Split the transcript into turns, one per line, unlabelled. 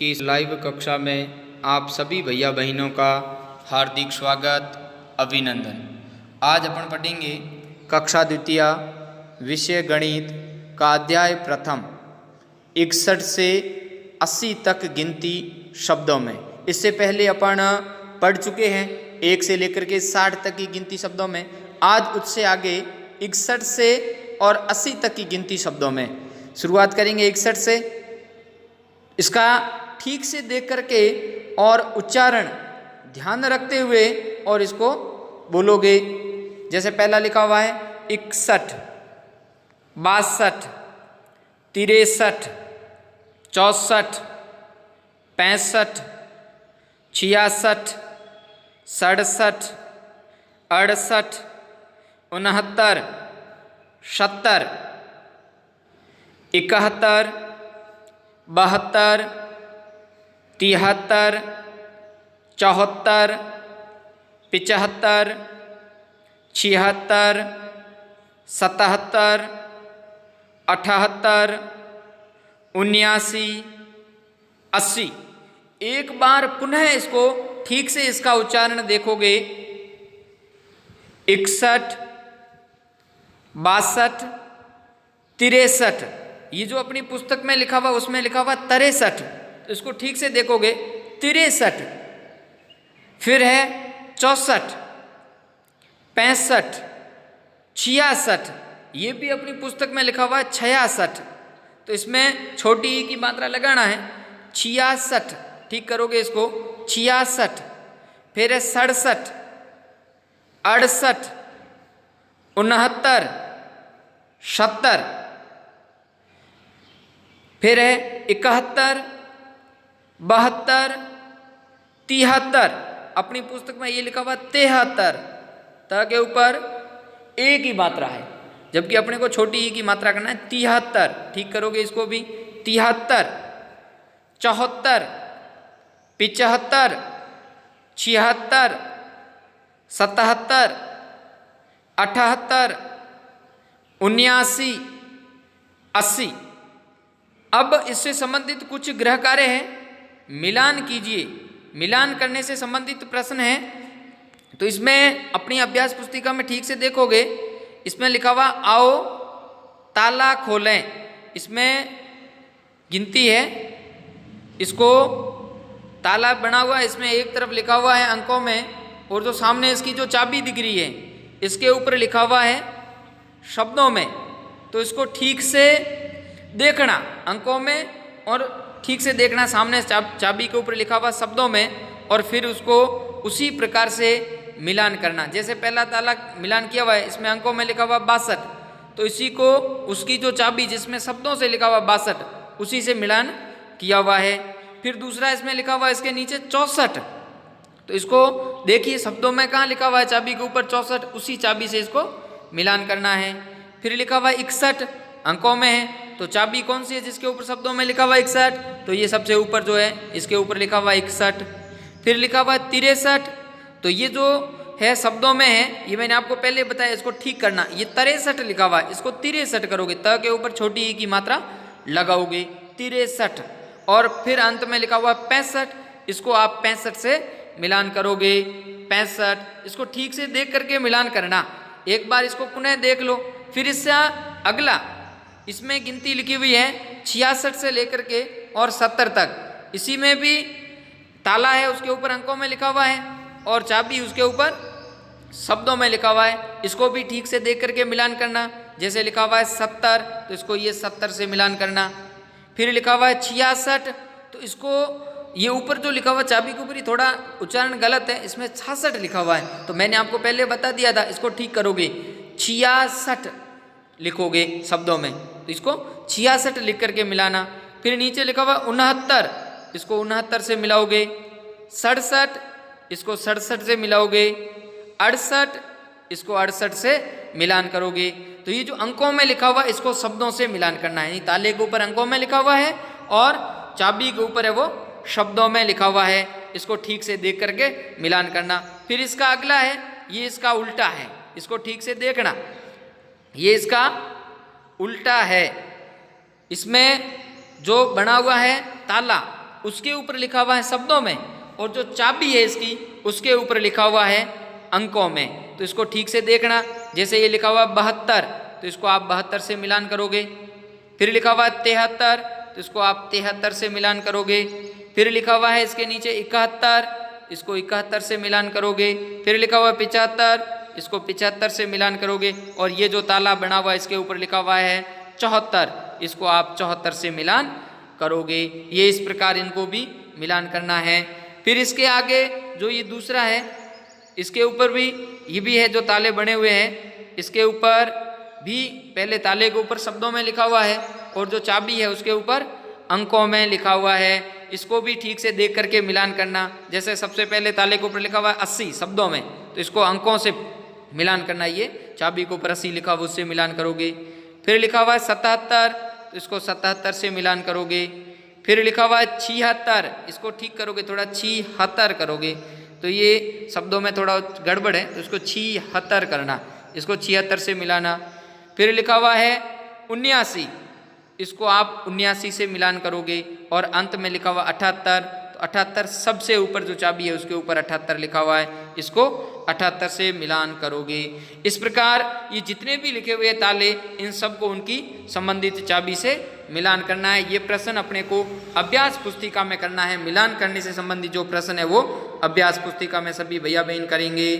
की इस लाइव कक्षा में आप सभी भैया बहनों का हार्दिक स्वागत, अभिनंदन। आज अपन पढ़ेंगे कक्षा द्वितीय विषय गणित का अध्याय प्रथम 61 से 80 तक गिनती शब्दों में। इससे पहले अपन पढ़ चुके हैं 1 से लेकर के 60 तक की गिनती शब्दों में। आज उससे आगे 61 से और 80 तक की गिनती शब्दों में शुरुआत करेंगे। 61 से इसका ठीक से देख करके और उच्चारण ध्यान रखते हुए और इसको बोलोगे। जैसे पहला लिखा हुआ है 61, 62, 63, 64, 65, 66, 67, 68, 69, 70, 71, 72, 73, 74, 75, 76, 77, 78, 79, 80। एक बार पुनः इसको ठीक से इसका उच्चारण देखोगे। 61, 62, 63, ये जो अपनी पुस्तक में लिखा हुआ उसमें लिखा हुआ 63, तो इसको ठीक से देखोगे 63। फिर है 64, 65, 66, ये भी अपनी पुस्तक में लिखा हुआ है 66, तो इसमें छोटी ई की मात्रा लगाना है। 66 ठीक करोगे इसको 66। फिर है 67, 68, 69, 70। फिर है 71, 72, 73, अपनी पुस्तक में ये लिखा हुआ 73, त के ऊपर ए की मात्रा है, जबकि अपने को छोटी ई की मात्रा करना है 73। ठीक करोगे इसको भी 73, 74, 75, 76, 77, 78, 79, 80। अब इससे संबंधित कुछ गृह कार्य है, मिलान कीजिए। मिलान करने से संबंधित प्रश्न है, तो इसमें अपनी अभ्यास पुस्तिका में ठीक से देखोगे। इसमें लिखा हुआ आओ ताला खोलें, इसमें गिनती है। इसको ताला बना हुआ है, इसमें एक तरफ लिखा हुआ है अंकों में, और जो सामने इसकी जो चाबी दिख रही है इसके ऊपर लिखा हुआ है शब्दों में। तो इसको ठीक से देखना अंकों में, और ठीक से देखना सामने चाबी के ऊपर लिखा हुआ शब्दों में, और फिर उसको उसी प्रकार से मिलान करना। जैसे पहला ताला मिलान किया हुआ है, इसमें अंकों में लिखा हुआ 62, तो इसी को उसकी जो चाबी जिसमें शब्दों से लिखा हुआ 62 उसी से मिलान किया हुआ है। फिर दूसरा इसमें लिखा हुआ है इसके नीचे 64, तो इसको देखिए शब्दों में कहाँ लिखा हुआ है चाबी के ऊपर 64, उसी चाबी से इसको मिलान करना है। फिर लिखा हुआ है 61, अंकों में है, तो चाबी कौन सी है जिसके ऊपर शब्दों में लिखा हुआ 61, तो ये सबसे ऊपर जो है इसके ऊपर लिखा हुआ 61। फिर लिखा हुआ 63, तो ये जो है शब्दों में है, ये मैंने आपको पहले बताया, इसको ठीक करना। ये 63 लिखा हुआ है, इसको 63 करोगे, त के ऊपर छोटी ई की मात्रा लगाओगे 63। और फिर अंत में लिखा हुआ 65, इसको आप 65 से मिलान करोगे 65। इसको ठीक से देख करके मिलान करना। एक बार इसको पुनः देख लो। फिर इससे अगला इसमें गिनती लिखी हुई है 66 से लेकर के और 70 तक। इसी में भी ताला है, उसके ऊपर अंकों में लिखा हुआ है, और चाबी उसके ऊपर शब्दों में लिखा हुआ है। इसको भी ठीक से देख करके मिलान करना। जैसे लिखा हुआ है 70, तो इसको ये 70 से मिलान करना। फिर लिखा हुआ है 66, तो इसको ये ऊपर जो लिखा हुआ चाबी के ऊपर ही थोड़ा उच्चारण गलत है, इसमें 66 लिखा हुआ है, तो मैंने आपको पहले बता दिया था। इसको ठीक करोगे 66 लिखोगे शब्दों में, तो इसको 66 लिख करके मिलाना। फिर नीचे लिखा हुआ 69, इसको 69 से मिलाओगे। 67, इसको 67 से मिलाओगे। 68, इसको 68 से मिलान करोगे। तो ये जो अंकों में लिखा हुआ इसको शब्दों से मिलान करना है। ताले के ऊपर अंकों में लिखा हुआ है और चाबी के ऊपर है वो शब्दों में लिखा हुआ है। इसको ठीक से देख करके मिलान करना। फिर इसका अगला है, ये इसका उल्टा है, इसको ठीक से देखना। ये इसका उल्टा है। इसमें जो बना हुआ है ताला, उसके ऊपर लिखा हुआ है शब्दों में, और जो चाबी है इसकी उसके ऊपर लिखा हुआ है अंकों में। तो इसको ठीक से देखना। जैसे ये लिखा हुआ 72, तो इसको आप 72 से मिलान करोगे। फिर लिखा हुआ है 73, तो इसको आप 73 से मिलान करोगे। फिर लिखा हुआ है इसके नीचे 71, इसको 71 से मिलान करोगे। फिर लिखा हुआ है 75, इसको 75 से मिलान करोगे। और ये जो ताला बना हुआ है इसके ऊपर लिखा हुआ है 74, इसको आप 74 से मिलान करोगे। ये इस प्रकार इनको भी मिलान करना है। फिर इसके आगे जो ये दूसरा है, इसके ऊपर भी ये भी है जो ताले बने हुए हैं, इसके ऊपर भी पहले ताले के ऊपर शब्दों में लिखा हुआ है, और जो चाबी है उसके ऊपर अंकों में लिखा हुआ है। इसको भी ठीक से देख करके मिलान करना। जैसे सबसे पहले ताले के ऊपर लिखा हुआ है 80 शब्दों में, तो इसको अंकों से मिलान करना। ये चाबी के ऊपर 80 लिखा हुआ उससे मिलान करोगे। फिर लिखा हुआ है 77, तो इसको 77 से मिलान करोगे। फिर लिखा हुआ है 76, इसको ठीक करोगे, थोड़ा 76 करोगे, तो ये शब्दों में थोड़ा गड़बड़ है, तो इसको 76 करना, इसको 76 से मिलाना। फिर लिखा हुआ है 79, इसको आप 79 से मिलान करोगे। और अंत में लिखा हुआ 78, तो 78 सबसे ऊपर जो चाबी है उसके ऊपर 78 लिखा हुआ है, इसको 78 से मिलान करोगे। इस प्रकार ये जितने भी लिखे हुए ताले, इन सबको उनकी संबंधित चाबी से मिलान करना है। ये प्रश्न अपने को अभ्यास पुस्तिका में करना है। मिलान करने से संबंधित जो प्रश्न है वो अभ्यास पुस्तिका में सभी भैया बहन करेंगे।